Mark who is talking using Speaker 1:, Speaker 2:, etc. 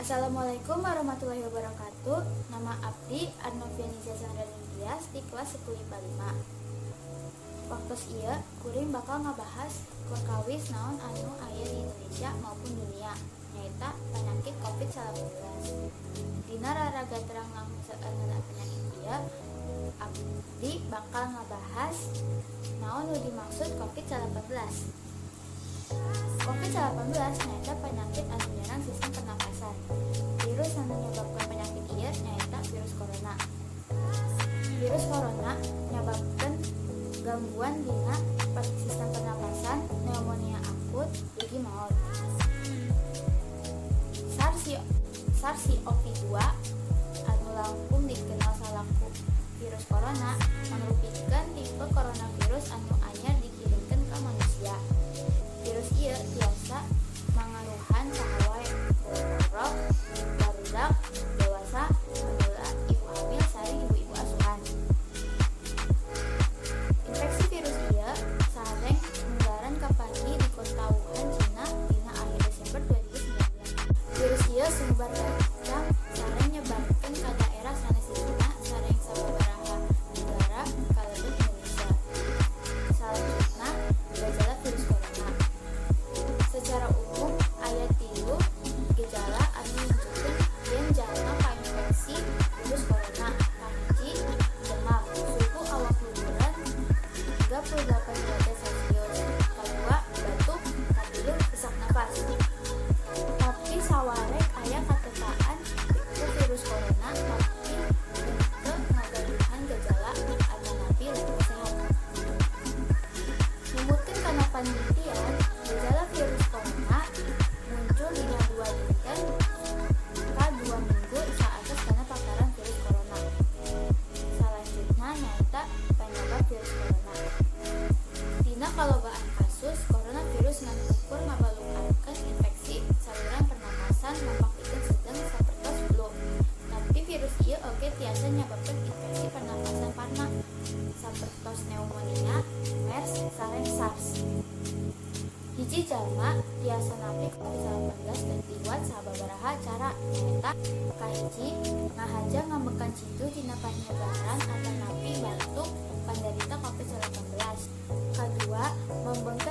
Speaker 1: Assalamualaikum warahmatullahi wabarakatuh. Nama Abdi Arnovianiza Sandra di kelas 10 IPA 5. Waktu ieu kuring bakal ngabahas perkawis naon anu aya di Indonesia maupun dunia, nyaeta penyakit COVID-19. Dina raraga terang ngeunaan penyakit ieu, Abdi bakal ngabahas naon nu dimaksud COVID-19. COVID-19 nyaeta penyakit anu nyerang sistem pernapasan. Virus anu nyebabkan penyakit ieu nyaeta virus corona. Virus corona nyebabkan gangguan dina sistem pernapasan, pneumonia akut, ugi maut. SARS-CoV-2 anu langkung dikenal salaku virus corona mangrupikeun tipe coronavirus anu anyar dikirimkeun ka manusia. Virus ieu tiasa mangaruhan sahawae borok, barudak, dewasa, baheula, ibu hamil sareng ibu-ibu asuhan. Infeksi virus ieu sareng nudaran ka panhi di kota Wuhan, Cina dina akhir Desember 2019. Virus ieu sumebar kencang sareng nyebarkeun ka daerah sanesna sareng sababaraha negara kalebu Indonesia. Salanjutna, gejala virus corona. Secara umum aya 3 gejala anu nunjukkeun yen jalma kainfeksi virus corona, kahiji demam, suhu awak luhuran 38 derajat Celcius, kadua batuk, katilu sesak napas. Tapi sawarek aya katetaan itu virus corona tapi teu ngagaduhan gejala adanapi level sehat. Numutkeun kana panelitian, gejala virus corona muncul dina 2 dinten ka 2 minggu saatas kana paparan virus corona. Salanjutna nyaeta penyebab virus corona. Dina kalogaan kasus coronavirus ngan ukur ngabalukakeun infeksi saluran pernapasan mampakikeun sedeng sapertos flu. Tapi virus ieu oge tiasa nyababkeun infeksi pernapasan parna sapertos pneumonia, MERS sareng SARS. Hiji jalma tiasa napi COVID-19 dan liwat sababaraha cara, nyaeta kahiji ngahaja ngambekan citu dina panyebaran atanapi batuk penderita COVID-19. Kadua membengkak